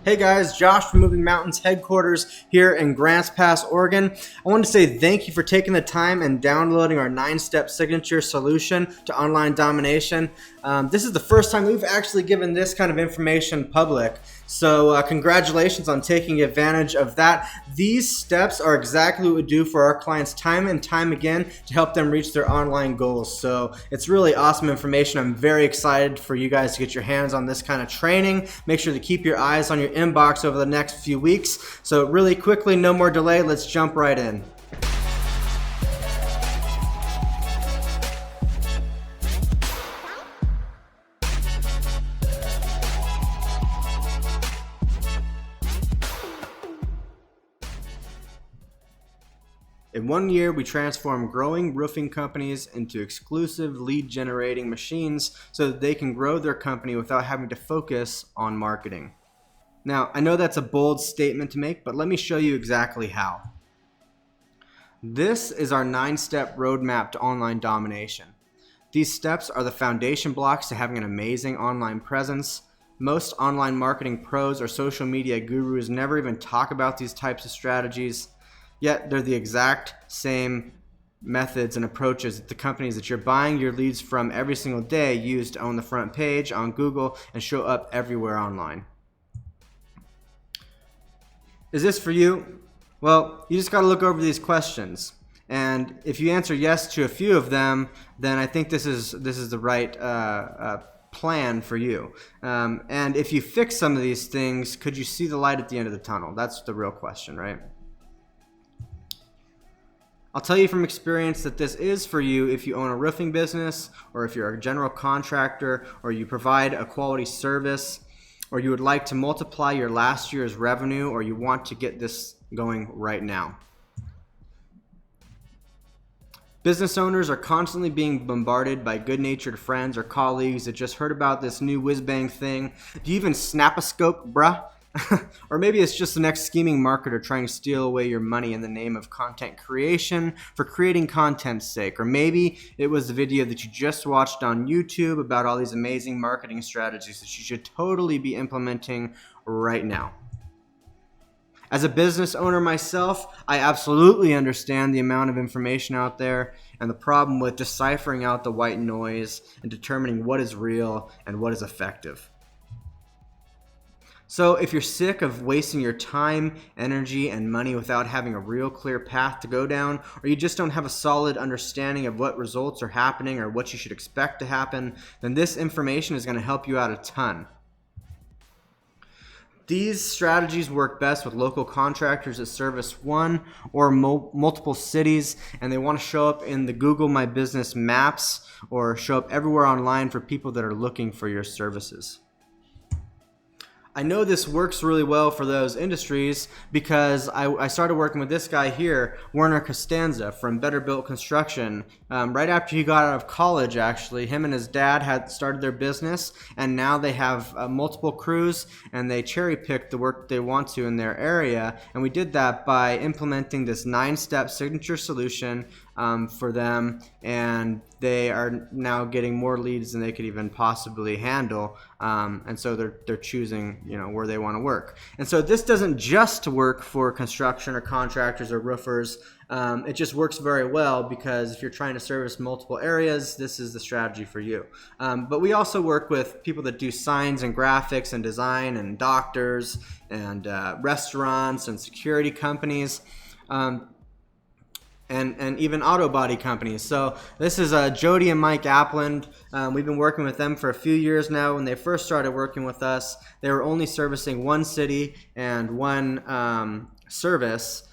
Hey guys, Josh from Moving Mountains headquarters here in Grants Pass, Oregon. I want to say thank you for taking the time and downloading our 9-step signature solution to online domination. This is the first time we've actually given this kind of information public. So congratulations on taking advantage of that. These steps are exactly what we do for our clients time and time again to help them reach their online goals. So it's really awesome information. I'm very excited for you guys to get your hands on this kind of training. Make sure to keep your eyes on your inbox over the next few weeks. So really quickly, no more delay, let's jump right in. In 1 year, we transformed growing roofing companies into exclusive lead generating machines so that they can grow their company without having to focus on marketing. Now, I know that's a bold statement to make, but let me show you exactly how. This is our 9-step roadmap to online domination. These steps are the foundation blocks to having an amazing online presence. Most online marketing pros or social media gurus never even talk about these types of strategies. Yet they're the exact same methods and approaches that the companies that you're buying your leads from every single day use to own the front page on Google and show up everywhere online. Is this for you? Well, you just got to look over these questions. And if you answer yes to a few of them, then I think this is the right plan for you. And if you fix some of these things, could you see the light at the end of the tunnel? That's the real question, right? I'll tell you from experience that this is for you if you own a roofing business, or if you're a general contractor, or you provide a quality service, or you would like to multiply your last year's revenue, or you want to get this going right now. Business owners are constantly being bombarded by good-natured friends or colleagues that just heard about this new whiz-bang thing. Do you even snap a scope, bruh? Or maybe it's just the next scheming marketer trying to steal away your money in the name of content creation for creating content's sake. Or maybe it was the video that you just watched on YouTube about all these amazing marketing strategies that you should totally be implementing right now. As a business owner myself, I absolutely understand the amount of information out there and the problem with deciphering out the white noise and determining what is real and what is effective. So if you're sick of wasting your time, energy, and money without having a real clear path to go down, or you just don't have a solid understanding of what results are happening or what you should expect to happen, then this information is going to help you out a ton. These strategies work best with local contractors that service one or multiple cities, and they want to show up in the Google My Business maps or show up everywhere online for people that are looking for your services. I know this works really well for those industries because I started working with this guy here, Werner Costanza from Better Built Construction. Right after he got out of college, actually, him and his dad had started their business, and now they have multiple crews, and they cherry pick the work they want to in their area. And we did that by implementing this 9-step signature solution for them, and they are now getting more leads than they could even possibly handle, and so they're choosing where they want to work. And so this doesn't just work for construction or contractors or roofers. It just works very well because if you're trying to service multiple areas, this is the strategy for you. But we also work with people that do signs and graphics and design, and doctors and restaurants and security companies. And even auto body companies. So this is Jody and Mike Appland. We've been working with them for a few years now. When they first started working with us, they were only servicing one city and one service,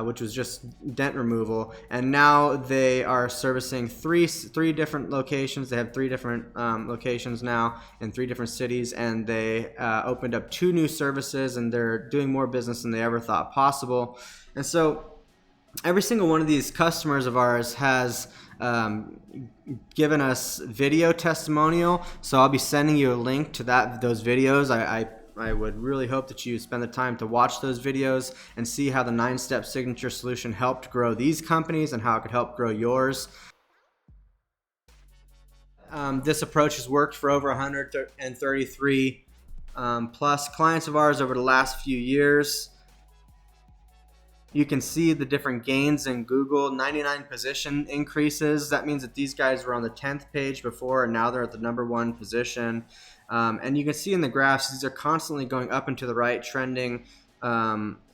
which was just dent removal. And now they are servicing three different locations. They have 3 different locations now in 3 different cities, and they opened up 2 new services, and they're doing more business than they ever thought possible. And so every single one of these customers of ours has given us video testimonial, so I'll be sending you a link to those videos. I would really hope that you spend the time to watch those videos and see how the 9-step signature solution helped grow these companies and how it could help grow yours. This approach has worked for over 133 plus clients of ours over the last few years. You can see the different gains in Google, 99 position increases. That means that these guys were on the 10th page before, and now they're at the #1 position. And you can see in the graphs, these are constantly going up and to the right, trending,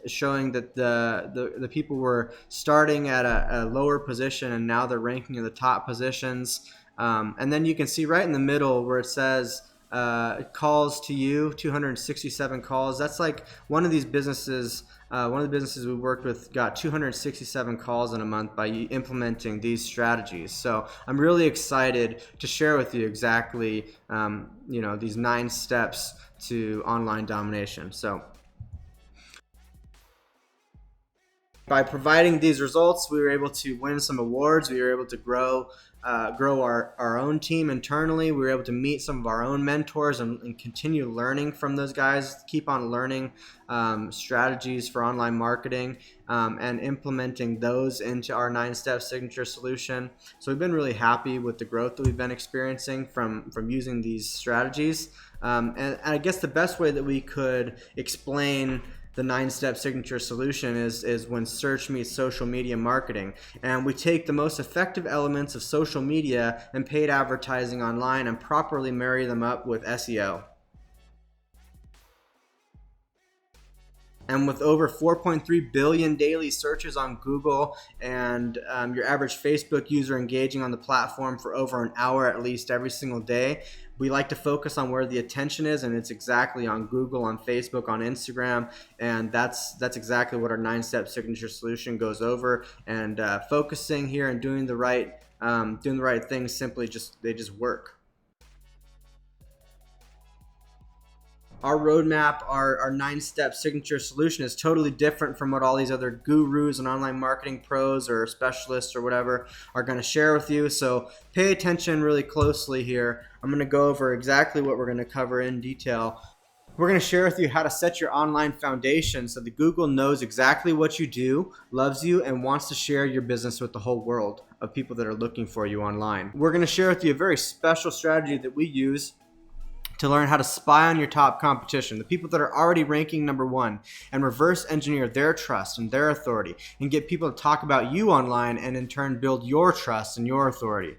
showing that the people were starting at a lower position, and now they're ranking in the top positions. And then you can see right in the middle where it says calls to you, 267 calls. That's like one of these businesses. One of the businesses we worked with got 267 calls in a month by implementing these strategies. So I'm really excited to share with you exactly, these 9 steps to online domination. So by providing these results, we were able to win some awards. We were able to grow our own team internally. We were able to meet some of our own mentors and continue learning from those guys, keep on learning strategies for online marketing and implementing those into our 9-step signature solution. So we've been really happy with the growth that we've been experiencing from using these strategies. And I guess the best way that we could explain the 9-step signature solution is when search meets social media marketing. And we take the most effective elements of social media and paid advertising online and properly marry them up with SEO. And with over 4.3 billion daily searches on Google and your average Facebook user engaging on the platform for over an hour at least every single day, we like to focus on where the attention is, and it's exactly on Google, on Facebook, on Instagram, and that's exactly what our 9-step signature solution goes over. And focusing here and doing the right things simply just work. Our roadmap, our 9-step signature solution is totally different from what all these other gurus and online marketing pros or specialists or whatever are going to share with you. So pay attention really closely here. I'm going to go over exactly what we're going to cover in detail. We're going to share with you how to set your online foundation so that Google knows exactly what you do, loves you, and wants to share your business with the whole world of people that are looking for you online. We're going to share with you a very special strategy that we use to learn how to spy on your top competition, the people that are already ranking #1, and reverse engineer their trust and their authority and get people to talk about you online and in turn build your trust and your authority.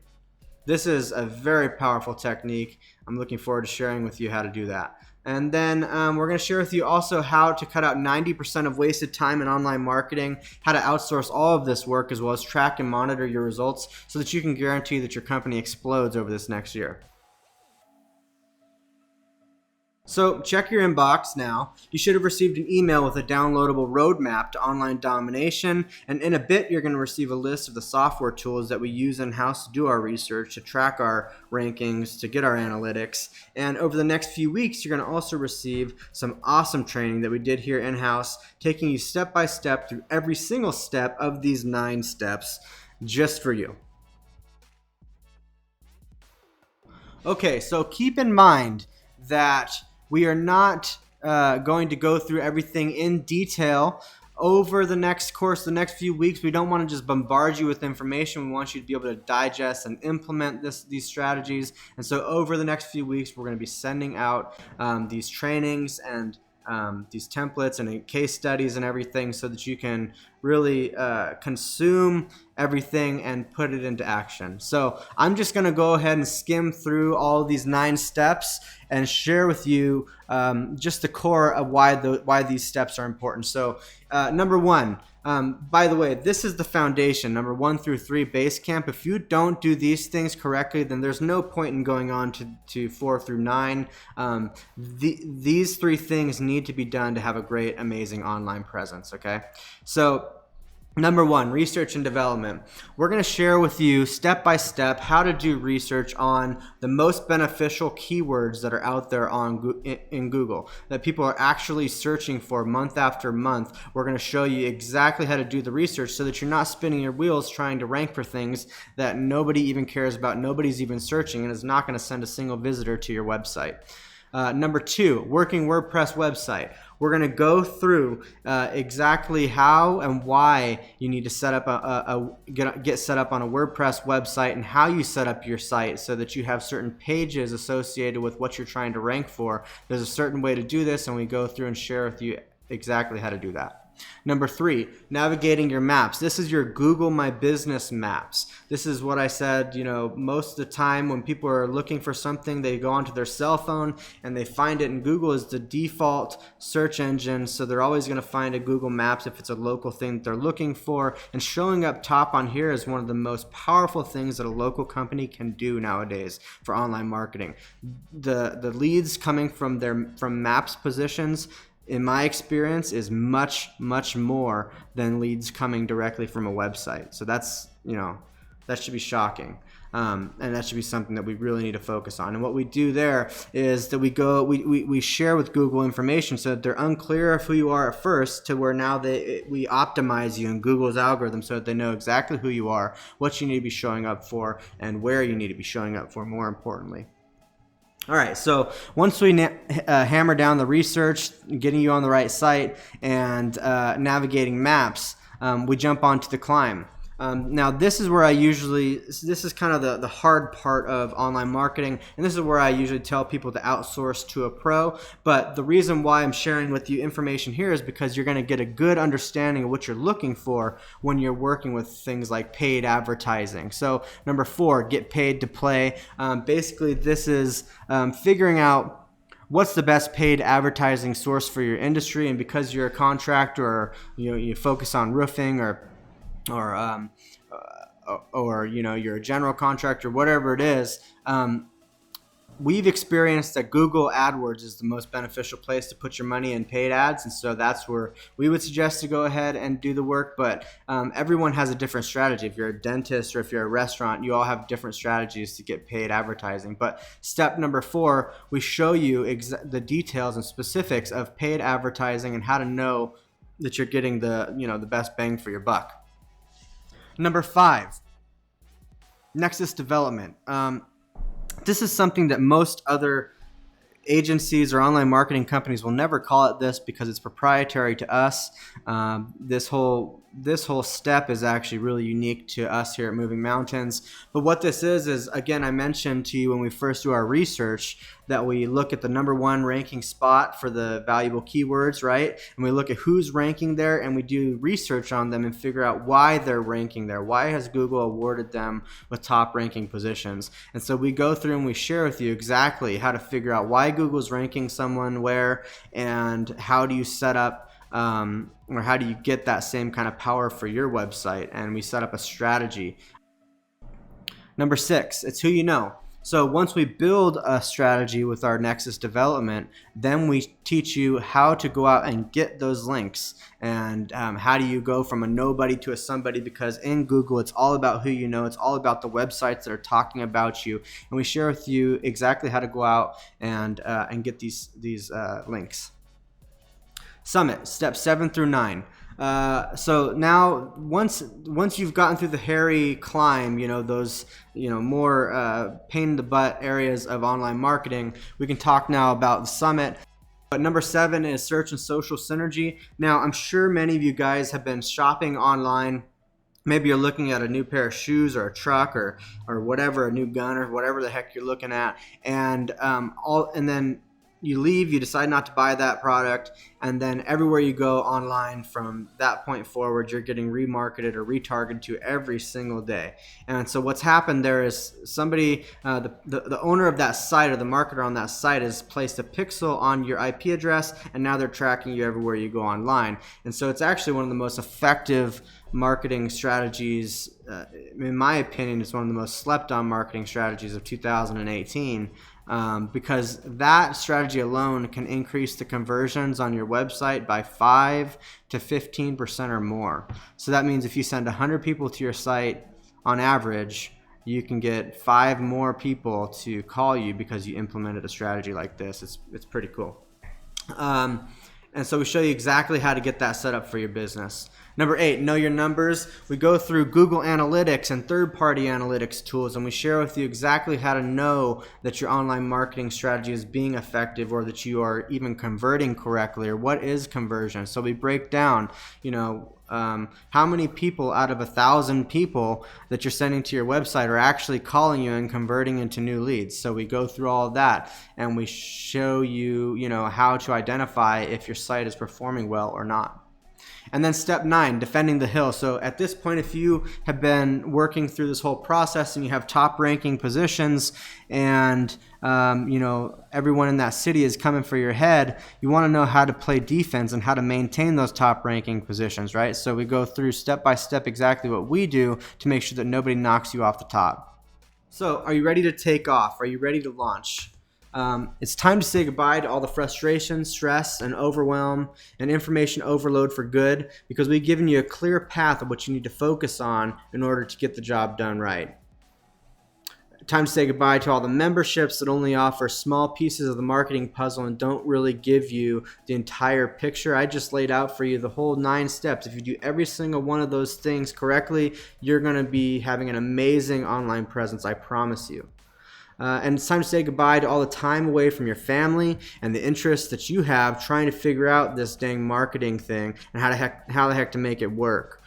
This is a very powerful technique. I'm looking forward to sharing with you how to do that. And then we're going to share with you also how to cut out 90% of wasted time in online marketing, how to outsource all of this work, as well as track and monitor your results so that you can guarantee that your company explodes over this next year. So check your inbox now. You should have received an email with a downloadable roadmap to online domination, and in a bit you're going to receive a list of the software tools that we use in-house to do our research, to track our rankings, to get our analytics. And over the next few weeks you're going to also receive some awesome training that we did here in-house, taking you step by step through every single step of these 9 steps just for you. Okay, so keep in mind that we are not going to go through everything in detail over the next few weeks. We don't want to just bombard you with information. We want you to be able to digest and implement these strategies. And so over the next few weeks, we're going to be sending out these trainings and these templates and case studies and everything so that you can really consume everything and put it into action. So I'm just going to go ahead and skim through all of these 9 steps and share with you just the core of why these steps are important. So #1, by the way, this is the foundation, #1 through 3 base camp. If you don't do these things correctly, then there's no point in going on to 4 through 9. These 3 things need to be done to have a great, amazing online presence, okay? So #1, research and development. We're going to share with you step by step how to do research on the most beneficial keywords that are out there in Google that people are actually searching for month after month. We're going to show you exactly how to do the research so that you're not spinning your wheels trying to rank for things that nobody even cares about, nobody's even searching, and is not going to send a single visitor to your website. #2, working WordPress website. We're going to go through exactly how and why you need to set up get set up on a WordPress website, and how you set up your site so that you have certain pages associated with what you're trying to rank for. There's a certain way to do this, and we go through and share with you exactly how to do that. Number 3, navigating your maps. This is your Google My Business maps. This is what I said, most of the time when people are looking for something, they go onto their cell phone and they find it, and Google is the default search engine, so they're always going to find a Google Maps if it's a local thing that they're looking for. And showing up top on here is one of the most powerful things that a local company can do nowadays for online marketing. The leads coming from maps positions, in my experience, is much, much more than leads coming directly from a website. So that's, that should be shocking. And that should be something that we really need to focus on. And what we do there is that we share with Google information so that they're unclear of who you are at first, to where now we optimize you in Google's algorithm so that they know exactly who you are, what you need to be showing up for, and where you need to be showing up for, more importantly. All right, so once we hammer down the research, getting you on the right site, and navigating maps, we jump onto the climb. Now this is where this is kind of the hard part of online marketing, and this is where I usually tell people to outsource to a pro. But the reason why I'm sharing with you information here is because you're going to get a good understanding of what you're looking for when you're working with things like paid advertising. So number 4, get paid to play. Basically, this is figuring out what's the best paid advertising source for your industry. And because you're a contractor, or you focus on roofing, or you're a general contractor, whatever it is, we've experienced that Google AdWords is the most beneficial place to put your money in paid ads, and so that's where we would suggest to go ahead and do the work. But everyone has a different strategy. If you're a dentist or if you're a restaurant, you all have different strategies to get paid advertising. But step number 4, we show you the details and specifics of paid advertising and how to know that you're getting the best bang for your buck. Number 5, Nexus development. This is something that most other agencies or online marketing companies will never call it this, because it's proprietary to us. This whole step is actually really unique to us here at Moving Mountains. But what this is again, I mentioned to you when we first do our research that we look at the number 1 ranking spot for the valuable keywords, right? And we look at who's ranking there, and we do research on them and figure out why they're ranking there. Why has Google awarded them with top ranking positions? And so we go through and we share with you exactly how to figure out why Google's ranking someone where, and how do you set up or how do you get that same kind of power for your website. And we set up a strategy. Number 6, it's who you know. So once we build a strategy with our Nexus development, then we teach you how to go out and get those links, and how do you go from a nobody to a somebody, because in Google it's all about who you know. It's all about the websites that are talking about you, and we share with you exactly how to go out and get these links. Summit, steps 7 through 9. So now once you've gotten through the hairy climb, those more pain in the butt areas of online marketing, we can talk now about the summit. But number 7 is search and social synergy. Now I'm sure many of you guys have been shopping online. Maybe you're looking at a new pair of shoes, or a truck, or whatever, a new gun, or whatever the heck you're looking at, and then you leave, you decide not to buy that product, and then everywhere you go online from that point forward, you're getting remarketed or retargeted to every single day. And so what's happened there is somebody, the owner of that site, or the marketer on that site, has placed a pixel on your IP address, and now they're tracking you everywhere you go online. And so it's actually one of the most effective marketing strategies. In my opinion, it's one of the most slept on marketing strategies of 2018. Because that strategy alone can increase the conversions on your website by 5 to 15% or more. So that means if you send 100 people to your site on average, you can get 5 more people to call you because you implemented a strategy like this. It's pretty cool. And so we show you exactly how to get that set up for your business. Number 8, know your numbers. We go through Google Analytics and third-party analytics tools, and we share with you exactly how to know that your online marketing strategy is being effective, or that you are even converting correctly, or what is conversion. So we break down, how many people out of 1,000 people that you're sending to your website are actually calling you and converting into new leads. So we go through all of that, and we show you, how to identify if your site is performing well or not. And then step 9, defending the hill. So at this point, if you have been working through this whole process and you have top ranking positions, and everyone in that city is coming for your head, you want to know how to play defense and how to maintain those top ranking positions, right? So we go through step by step exactly what we do to make sure that nobody knocks you off the top. So are you ready to take off? Are you ready to launch? It's time to say goodbye to all the frustration, stress, and overwhelm and information overload for good, because we've given you a clear path of what you need to focus on in order to get the job done right. Time to say goodbye to all the memberships that only offer small pieces of the marketing puzzle and don't really give you the entire picture. I just laid out for you the whole 9 steps. If you do every single one of those things correctly, you're going to be having an amazing online presence, I promise you. And it's time to say goodbye to all the time away from your family and the interests that you have trying to figure out this dang marketing thing and how the heck to make it work.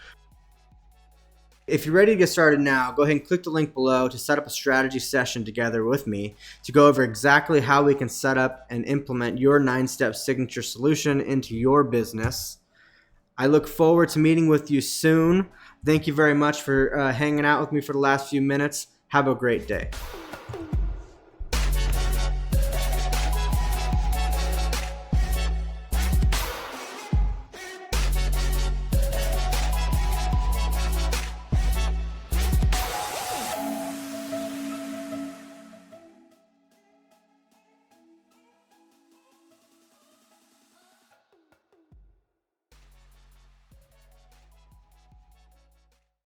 If you're ready to get started now, go ahead and click the link below to set up a strategy session together with me to go over exactly how we can set up and implement your 9-step signature solution into your business. I look forward to meeting with you soon. Thank you very much for hanging out with me for the last few minutes. Have a great day.